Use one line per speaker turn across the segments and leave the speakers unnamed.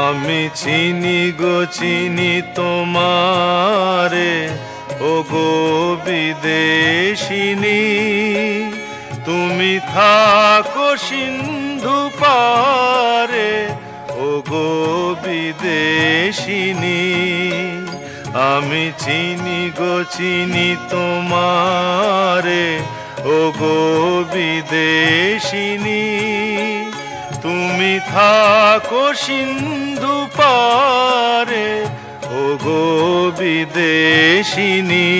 আমি চিনি গো চিনি তোমারে, ও গো বিদেশিনী। তুমি থাকো সিন্ধু পারে, ও গো বিদেশিনী। আমি চিনি গো চিনি তোমারে, ও গো বিদেশিনী। তুমি থাকো সিন্ধু পারে, ও গো বিদেশিনী।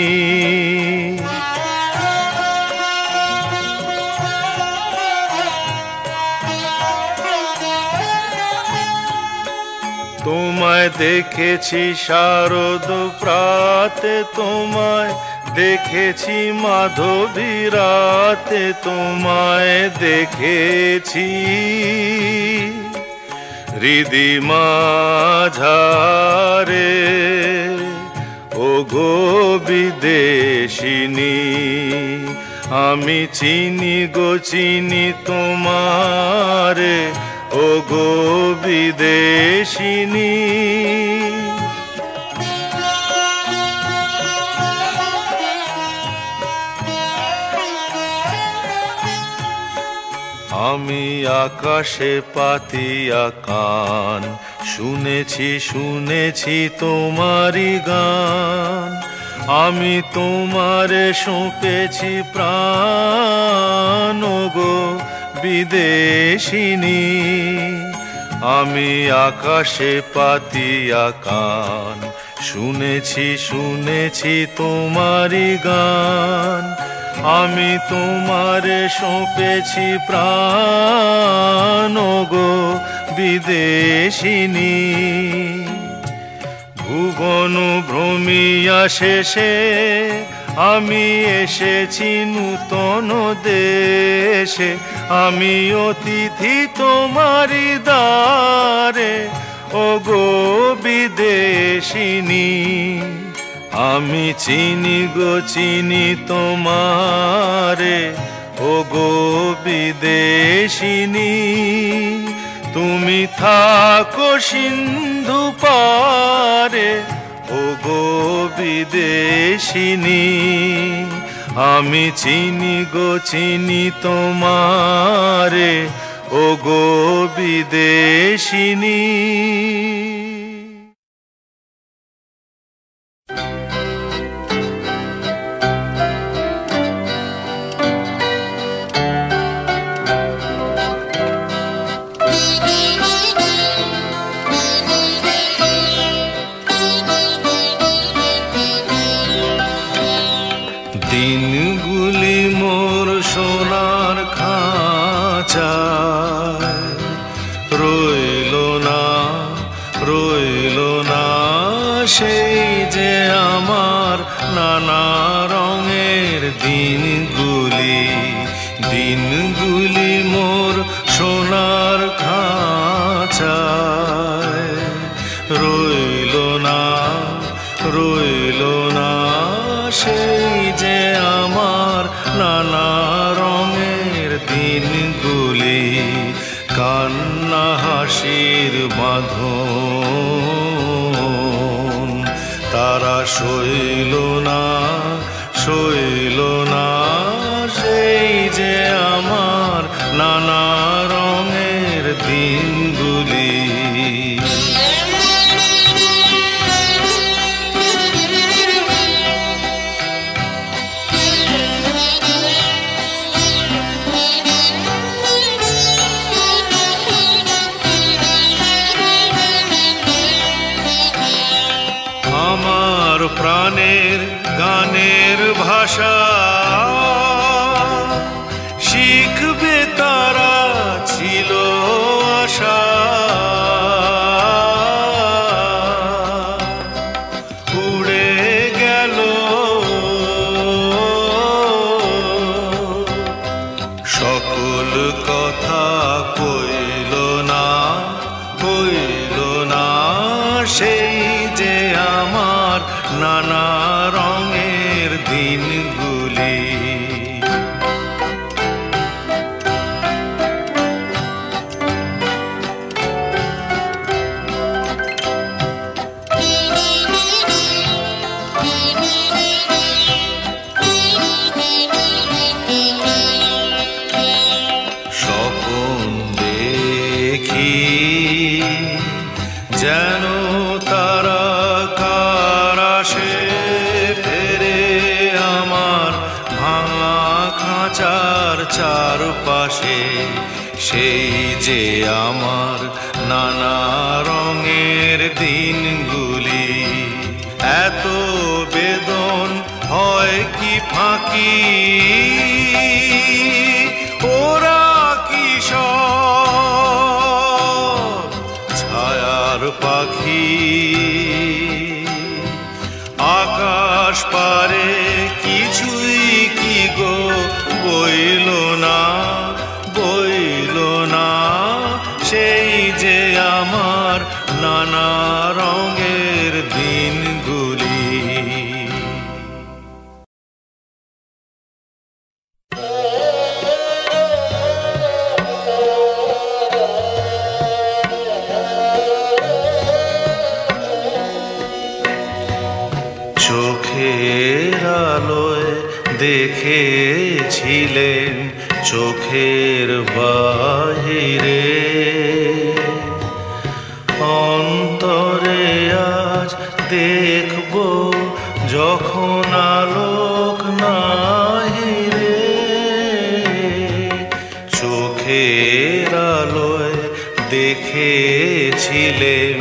তোমায় দেখেছি শারদ প্রাতে, তোমায় দেখেছি মাধবী রাতে, তোমায় দেখেছি হৃদি মাঝারে, ও গো বিদেশিনী। আমি চিনি গো চিনি তোমারে, ও গো বিদেশিনী। আমি আকাশে পাতিয়া কান, শুনেছি শুনেছি তোমারি গান। আমি তোমারে সঁপেছি প্রাণ, ও গো বিদেশিনী। আমি আকাশে পাতিয়া কান, শুনেছি শুনেছি তোমারি গান। আমি তোমারে সঁপেছি প্রাণ, ও গো বিদেশিনী। ভুবন ভ্রমিয়া শেষে আমি এসেছি নূতন দেশে। আমি অতিথি তোমারি দ্বারে, ও গো বিদেশিনী। আমি চিনি গো চিনি তোমারে, ও গো বিদেশিনী। তুমি থাকো সিন্ধু পারে, ও গো বিদেশিনী। আমি চিনি গো চিনি তোমারে, ও গো বিদেশিনী। দিনগুলি মোর সোনার খাঁচায় রইল না, রইল না সেই যে আমার নানা রঙের দিনগুলি। দিনগুলি মোর সোনার খাঁচায় রইল না, রইল না সেই যে আমার নানা রঙের দিনগুলি। কান্না হাসির বাঁধন তারা সইল না, সইল না সেই যে আমার নানা রঙের দিনগুলি। আমার প্রাণের গানের ভাষা শিখবে তারা ছিল আশা। উড়ে গেল সকল কথা কইল না, কইল না সেই যে আমার নানা রঙের দিনগুলি। সেই যে আমার নানা রঙের দিনগুলি। এত বেদন হয় কি ফাঁকি, ওরা কি সব ছায়ার পাখি। আকাশ পারে কিছুই কি গো বইল না, বইল না, সেই যে আমার নানা রঙের দিনগুলি। চোখের আলোয় দেখেছিলেন চোখের বাহিরে, অন্তরে আজ দেখব যখন আলোক নাহিরে। চোখের আলোয় দেখেছিলেন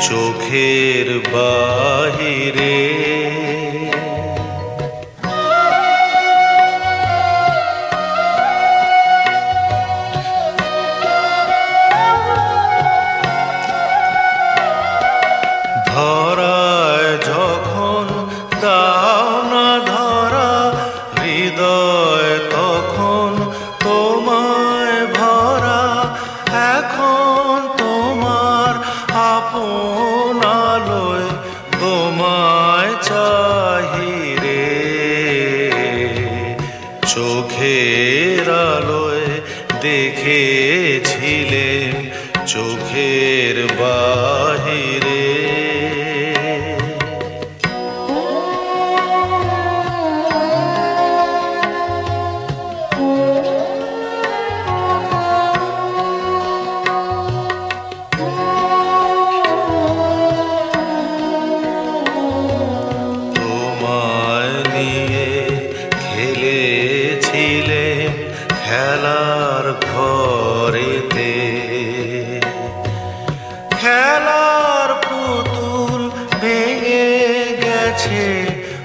চোখের বাহিরে। ধরায় যখন দাও না ধরা, হৃদয় তখন তোমায় ভরা। এখন তোমার আপন আলোয় তোমায় চাহিরে। চোখের আলোয় দেখেছিলেন চোখের বাহিরে। তোমায় নিয়ে খেলেছিলেন খেলার ঘরেতে, খেলার পুতুল ভেঙে গেছে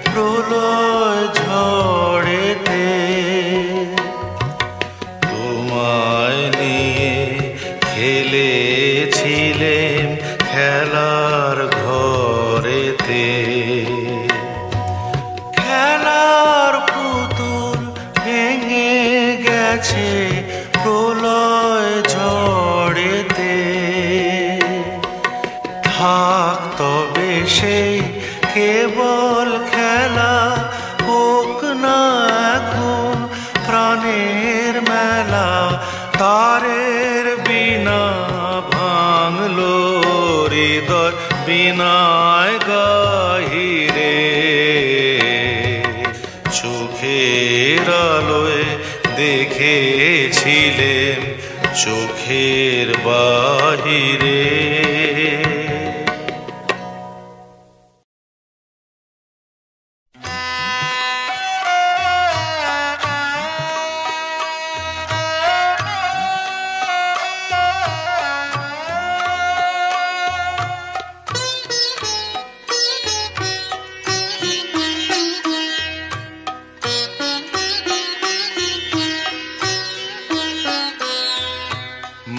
প্রলয় ঝড়েতে। তোমায় নিয়ে খেলেছিলেন খেলার ঘরেতে, খেলার পুতুল ভেঙে গেছে প্রলয় ঝড়েতে। থাক তবে সেই কেবল খেলা, হোক না এখন প্রাণের মেলা। তারের বিনা ভাঙলো হৃদয় বিনায় গাহিরে। চোখের আলোয় দেখেছিলেন চোখের বাহিরে।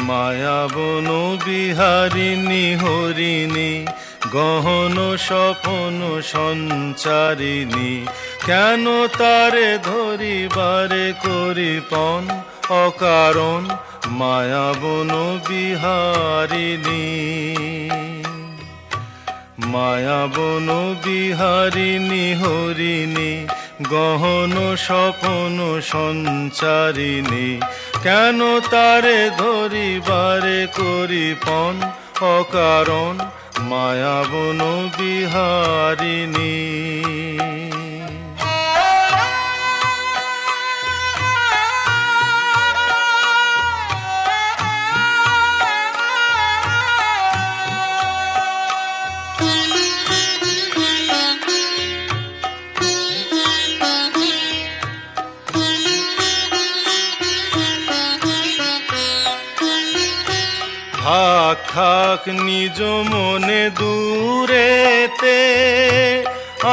মায়াবন বিহারিণী হরিণী গহন স্বপন সঞ্চারিণী, কেন তারে ধরিবারে করিপন অকারণ মায়াবন বিহারিণী। মায়াবন বিহারিণী হরিণী গহন স্বপন সঞ্চারিণী, কেন তারে ধরিবারে করিপন অকারণ মায়াবন বিহারিণী। থাক থাক নিজ মনে দূরেতে,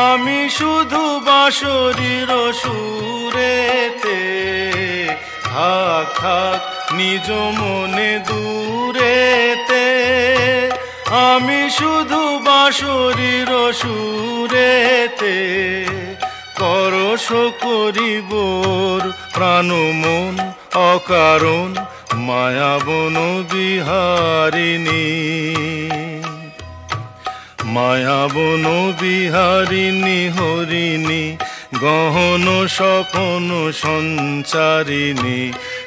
আমি শুধু বাঁশরীর সুরেতে। থাক থাক নিজ মনে দূরেতে, আমি শুধু বাঁশরীর সুরেতে। পরশ করিবোর প্রাণ মন অকারণ, মায়াবন বিহারিণী। মায়াবন বিহারিণী হরিণী, গহন স্বপন সঞ্চারিণী।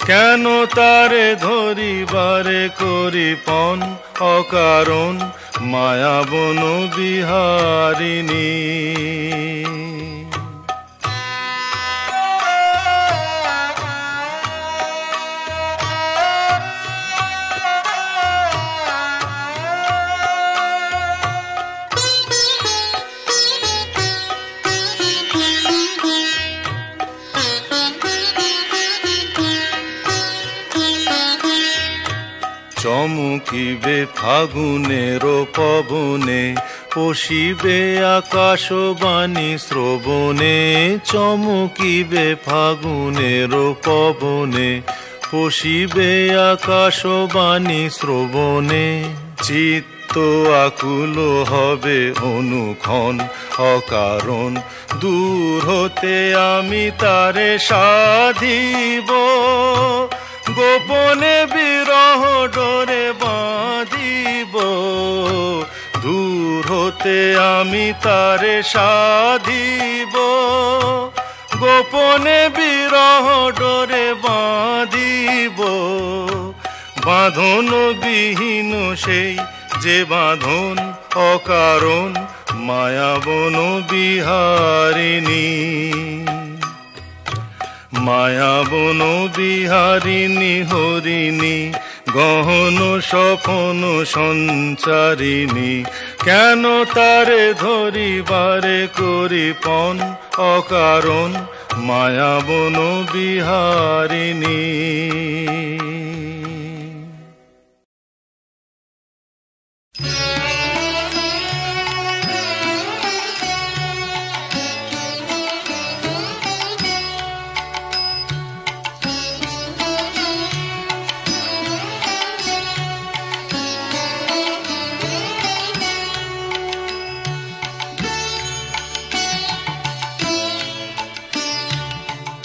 কেন তারে ধরিবারে করিপন অকারণ, মায়াবন বিহারিণী। চমকিবে ফাগুনের পবনে, পশিবে আকাশবাণী শ্রবণে। চমকিবে ফাগুনের পবনে, পশিবে আকাশবাণী শ্রবণে। চিত্ত আকুল হবে অনুক্ষণ অকারণ, দূর হতে আমি তারে সাধিব। গোপনে বিরহ ডোরে বাঁধিব, দূর হতে আমি তারে সাধিব। গোপনে বিরহ ডোরে বাঁধিব। বাঁধন বিহীন সেই যে বাঁধন অকারণ, মায়াবন বিহারিণী। মায়াবন বিহারিণী হরিণী, গহন স্বপন সঞ্চারিণী। কেন তারে ধরিবারে করিপন অকারণ, মায়াবন বিহারিণী।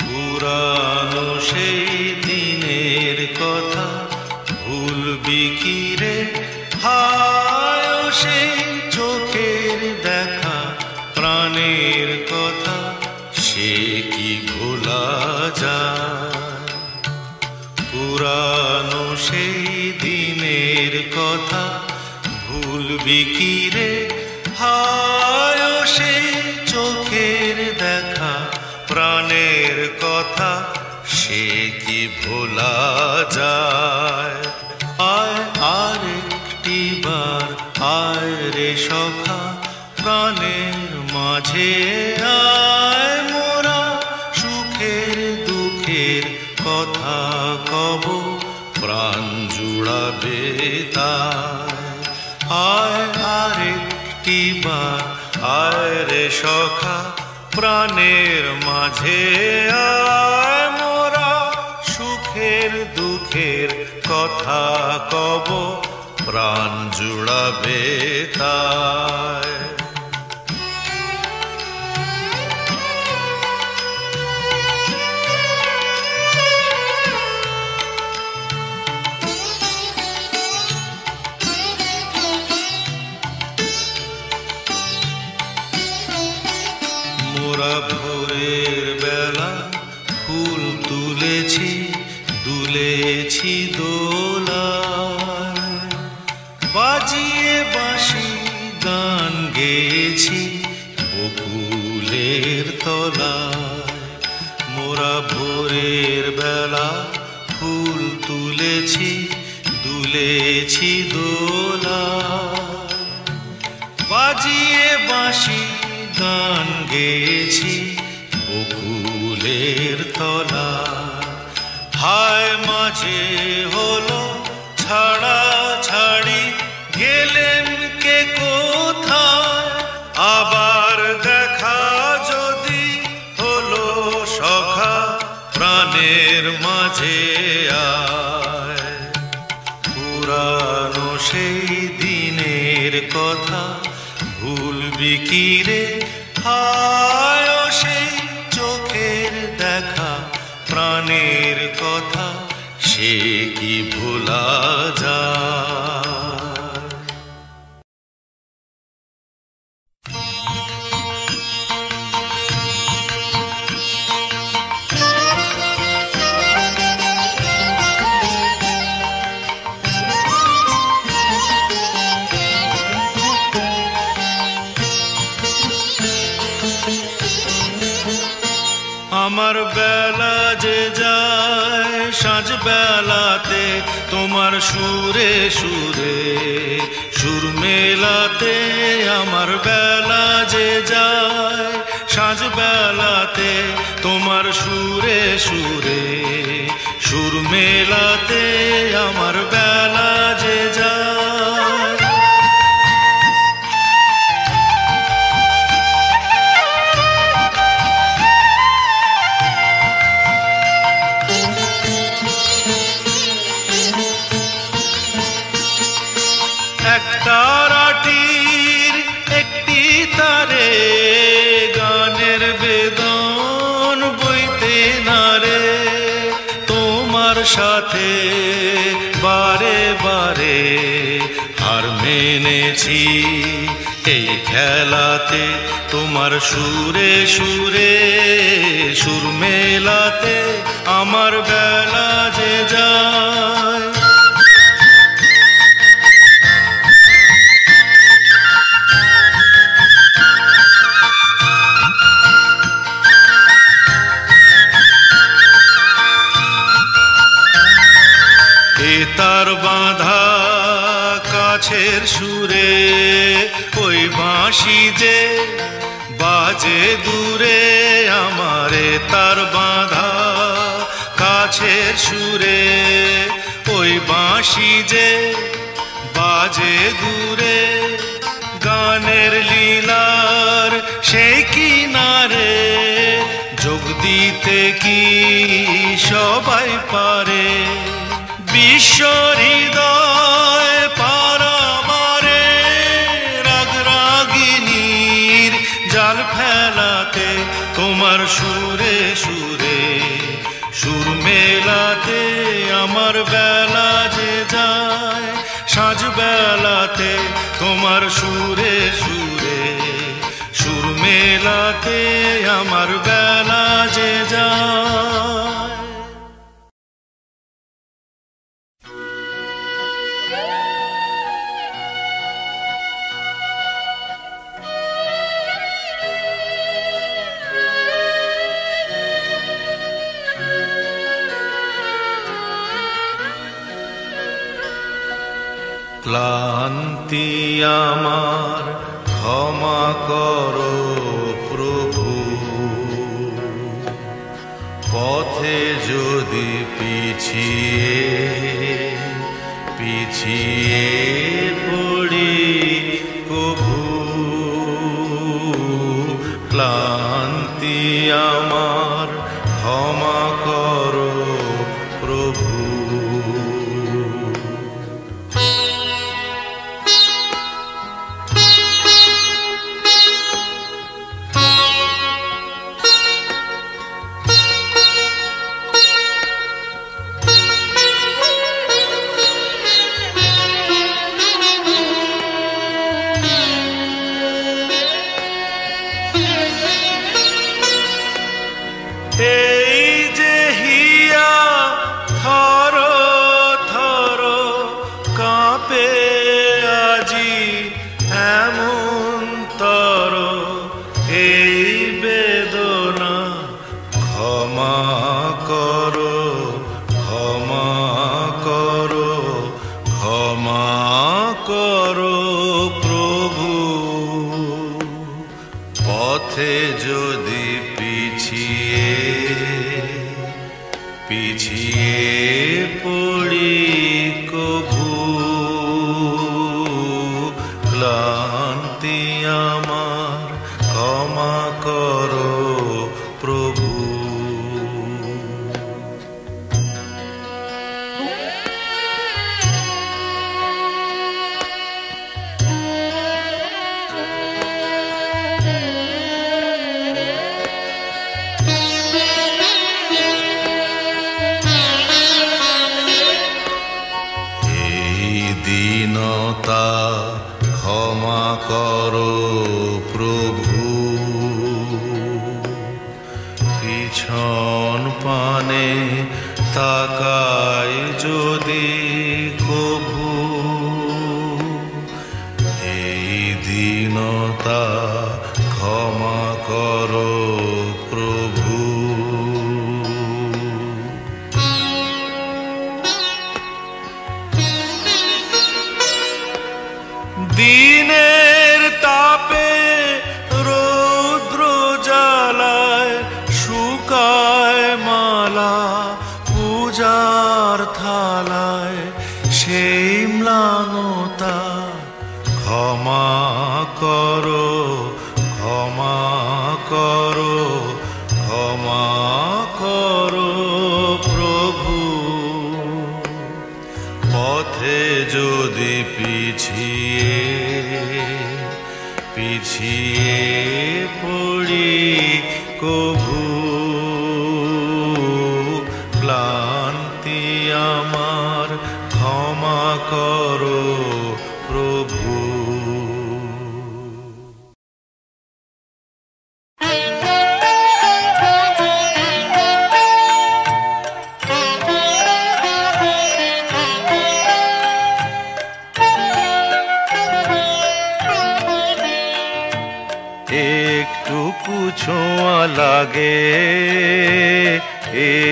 পুরানো সেই দিনের কথা ভুলবি কি রে? হায় সেই চোখের দেখা প্রাণের কথা, সে কি ভোলা যায়? পুরানো সেই দিনের কথা ভুলবি কি রে? হায় সেই চোখের দেখা প্রাণের কথা, সে কি ভোলা যায়? আয় আরেকটি বার আয় রে সখা, প্রাণের মাঝে আয় মোরা সুখের দুঃখের কথা কব, প্রাণ জুড়াবে তাই। আয় আরেকটি বার আয় রে সখা, প্রাণের মাঝে আয় মোরা সুখের দুঃখের কথা কব, প্রাণ জুড়াবে তাই। মোরা ভোরের বেলা ফুল তুলেছি, দুলেছি দোলায়, বাজিয়ে বাঁশি গান গেয়েছি বকুলের তলায়। মোরা ভোরের বেলা ফুল তুলেছি, দুলেছি দোলায়, বাজিয়ে বাঁশি গান গেয়েছি বকুলের তলায়। হায় মাঝে হলো ছাড়া ছাড়ি, কোথায় আবার দেখা যদি হলো সখা প্রাণের মাঝে আয় পুরানো সেই দিনের কথা ভুলবি কি রে হায় সেই চোখের দেখা প্রাণের কথা সে কি ভোলা যায় আমার বেলা যে যায় সাঁঝ বেলাতে তোমার সুরে সুরে সুর মেলাতে আমার বেলা যে যায় সাঁঝ বেলাতে তোমার সুরে সুরে সুর মেলাতে আমার বেলা যে যায় তারাটির একটি তারে গানের বেদন বইতে না রে তোমার সাথে বারে বারে হার মেনেছি এই খেলাতে তোমার সুরে সুরে সুর মেলাতে আমার বেলা যে যায় তার বাঁধা কাছের সুরে ওই বাঁশি যে বাজে দূরে আমারে তার বাঁধা কাছের সুরে ওই বাঁশি যে বাজে দূরে গানের লীলার সেই কিনারে যোগ দিতে কি সবাই পারে বিশ্ব হৃদয় পারাবারে রাগ রাগিনীর জাল ফেলাতে তোমার সুরে সুরে সুর মেলাতে আমার বেলা যে যায় সাঁঝ বেলাতে তোমার সুরে সুরে সুর মেলাতে আমার বেলা যে যায় ক্লান্তি আমার ক্ষমা করো প্রভু পথে যদি পিছিয়ে পিছিয়ে পড়ি কভু ক্লান্তি আমার ক্ষমা করো প্রভু এই যে পিছন পানে তাকাই যদি কভু, এই দীনতা ক্ষমা করো প্রভু। দিনের তাপে রৌদ্র জ্বালায় শুকায় মালা পূজার থালায়, সেই ম্লানতা ক্ষমা করো, ক্ষমা করো, ক্ষমা করো প্রভু। পথে যদি পিছিয়ে পিছিয়ে পড়ি কভু, ক্লান্তি আমার ক্ষমা করো প্রভু।
একটুকু ছোঁয়া লাগে,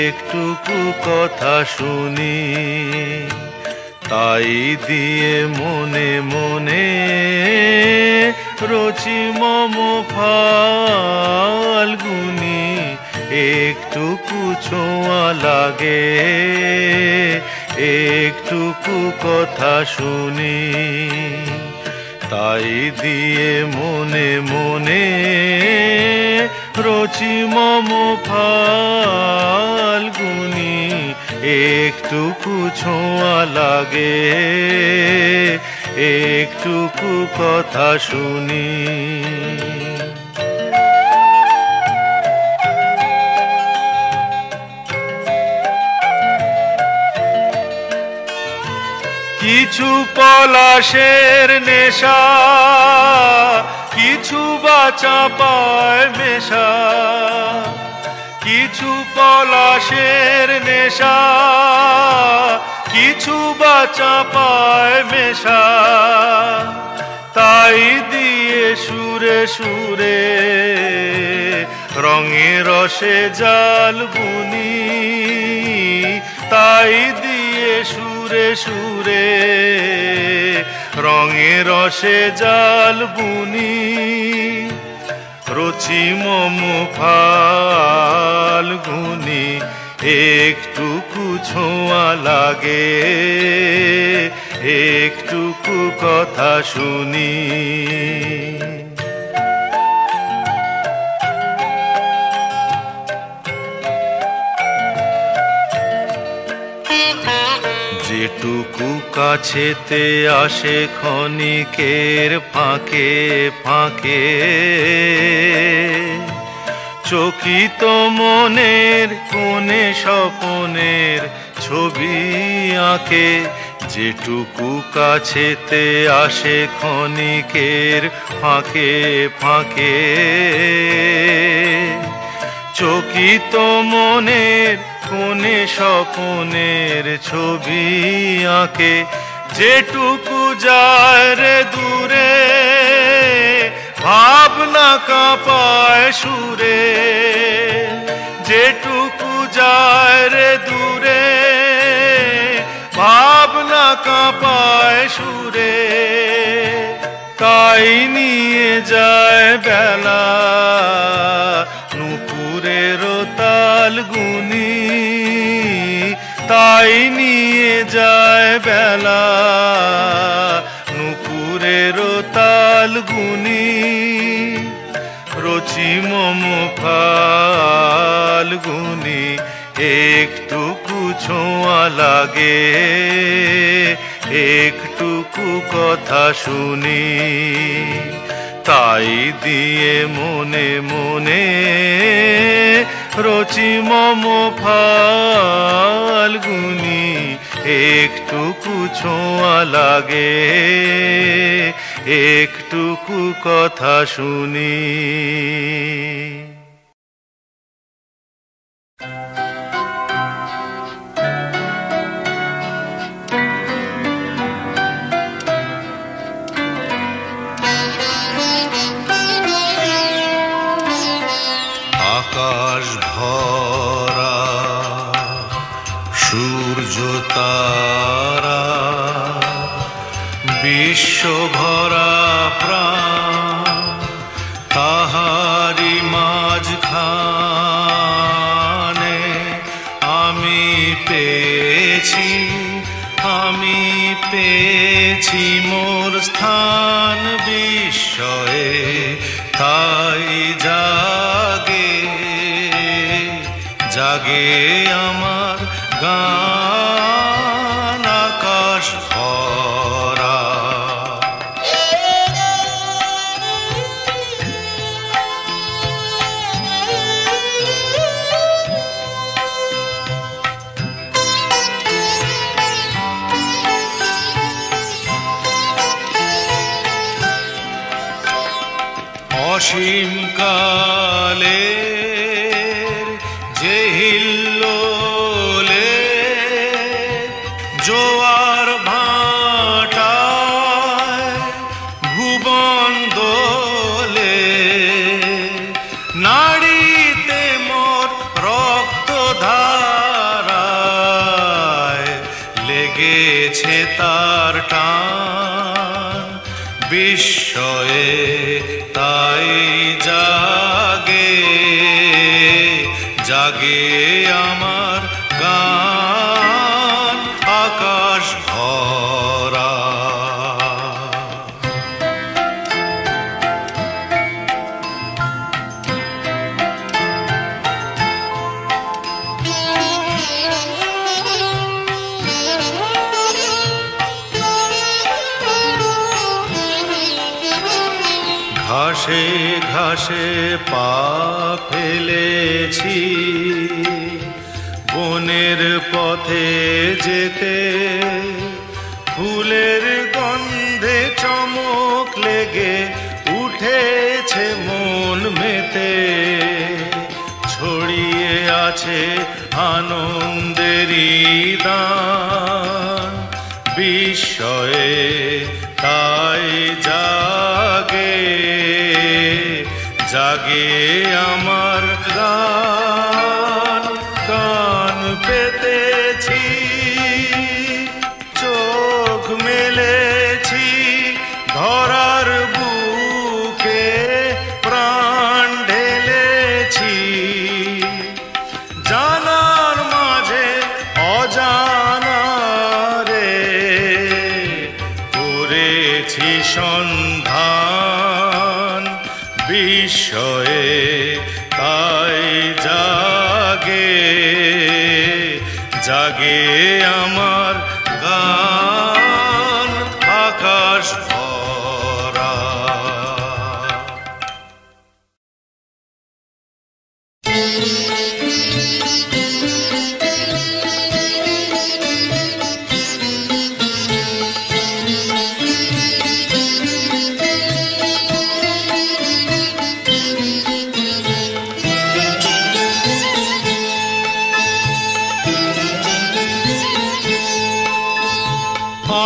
একটুকু কথা শুনি, তাই দিয়ে মনে মনে রচি মম ফাল্গুনি। একটুকু ছোঁয়া লাগে, একটুকু কথা শুনি, তাই দিয়ে মনে মনে রচি মম ফাল্গুনি। একটুকু ছোঁয়া লাগে, একটুকু কথা শুনি। কিছু পলাশের নেশা, কিছু বাচা পায় মেশা, কিছু পলাশের নেশা, কিছু বাচা পায় মেশা, তাই দিয়ে সুরে সুরে রঙে রসে জাল বুনি, তাই দিয়ে সুরে সুরে রঙে রসে জাল বুনি। রচি মম ফাল্গুনি, একটুকু ছোঁয়া লাগে, একটুকু কথা শুনি। যেটুকু কাছেতে আসে ক্ষণিকের ফাঁকে ফাঁকে, চকিত মনের কোণে স্বপনের ছবি আঁকে। যেটুকু কাছেতে আসে ক্ষণিকের ফাঁকে ফাঁকে, চকিত মনের কোণে স্বপনের ছবি আঁকে। যেটুকু যায় রে দূরে ভাবনা কাঁপায় সুরে, যেটুকু যায় রে দূরে ভাবনা কাঁপায় সুরে, তাই নিয়ে যায় বেলা নুপুরের তাল গুনি, তাই নিয়ে যায় বেলা নুপুরের তাল গুনি। রচি মম ফাল্গুনি, একটুকু ছোঁয়া লাগে, একটুকু কথা শুনি, তাই দিয়ে মনে মনে রচি মম ফাল্গুনি। একটুকু ছোঁয়া লাগে, একটুকু কথা শুনি।
আকাশ ভরা সূর্য তারা, বিশ্ব ভরা প্রাণ, তাহারি মাঝখানে আমি পেয়েছি মোর স্থান বিস্ময়ে, তাই জাগে আমার গান আকাশ ভরা। অসীম কালের যে হিল্লোলে জোয়ার ভাটায় ভুবন দোলে, নাড়িতে মোর রক্ত ধারায় লেগেছে তার টান বিস্ময়ে, তাই জাগে আমার গান আকাশ ভরা। ঘাসে ঘাসে পা ফেলেছি বনের পথে যেতে, ফুলের গন্ধে চমক লেগে উঠেছে মন মেতে, ছড়িয়ে আছে আনন্দেরই দান বিস্ময়ে, তাই জাগে আমার গান কান পেতেছি, চোখ মেলেছি ধরার বুকে, প্রাণ ঢেলেছি জানার মাঝে অজানারে, করেছি সন্ধান বিস্ময়ে, তাই জাগে আমার গান আকাশ ভরা।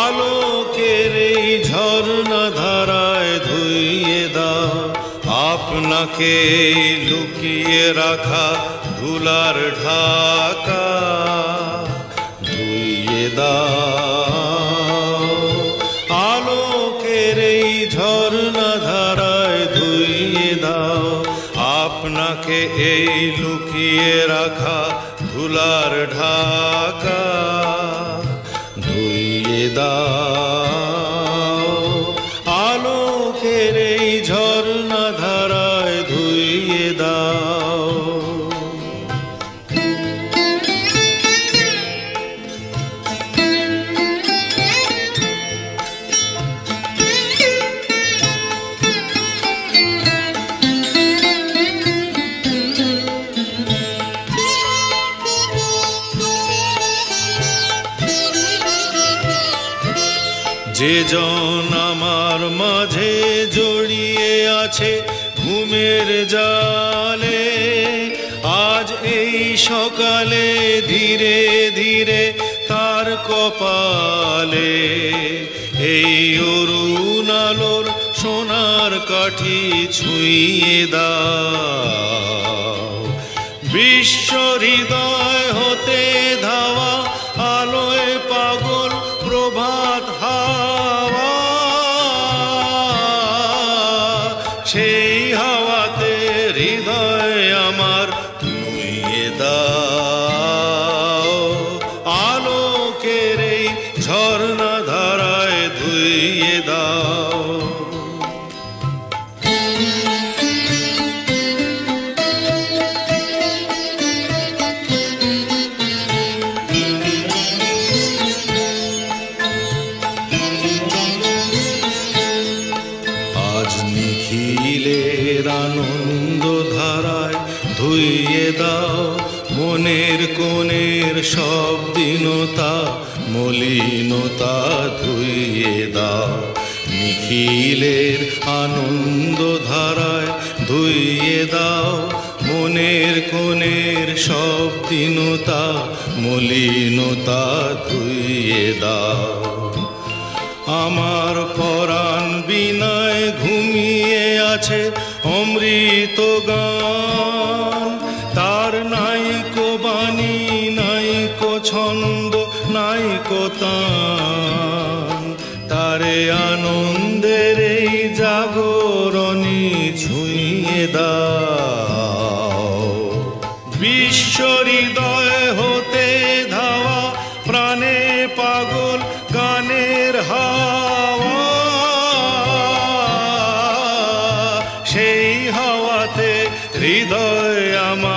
আলোকের এই ঝর্ণা ধারায় ধুইয়ে দাও আপনাকে লুকিয়ে রাখা ধুলার ঢাকা, ধুইয়ে দাও আলোকের এই ঝর্ণা ধারায় ধুইয়ে দাও আপনাকে এই লুকিয়ে রাখা ধুলার ঢাকা, ধুইয়ে দাও আলোকের এই ঝর্ণা ধারায় ধুইয়ে দাও। যে জন আমার মাঝে জড়িয়ে আছে ঘুমের জালে, আজ এই সকালে ধীরে ধীরে তার কপালে এই অরুণ আলোর সোনার কাঠি ছুঁয়ে দাও। বিশ্ব হৃদয় হতে ধাওয়া আলোয় পাগল প্রভাত হাওয়া, সেই হাওয়াতে হৃদয় আমার নুইয়ে দাও। আলোকের এই ঝর্ণা ধারায় ধুইয়ে দাও। আজ নিখিলের আনন্দ ধারায় ধুইয়ে দাও মনের কোণের সব দীনতা মলিনতা ধুইয়ে দাও। নিখিলের আনন্দ ধারায় ধুইয়ে দাও মনের কোণের সব দীনতা মলিনতা ধুইয়ে দাও। আমার পরাণ বিনায় ঘুমিয়ে আছে অমৃত গান, তার নাইকো বাণী নাইকো ছন্দ নাইকো তান, তারে আনন্দের এই জাগরণী ছুঁয়ে দাও। বিশ্ব হৃদয় হতে ধাওয়া প্রাণে পাগল গানের হাওয়া, সেই হাওয়াতে হৃদয় আমার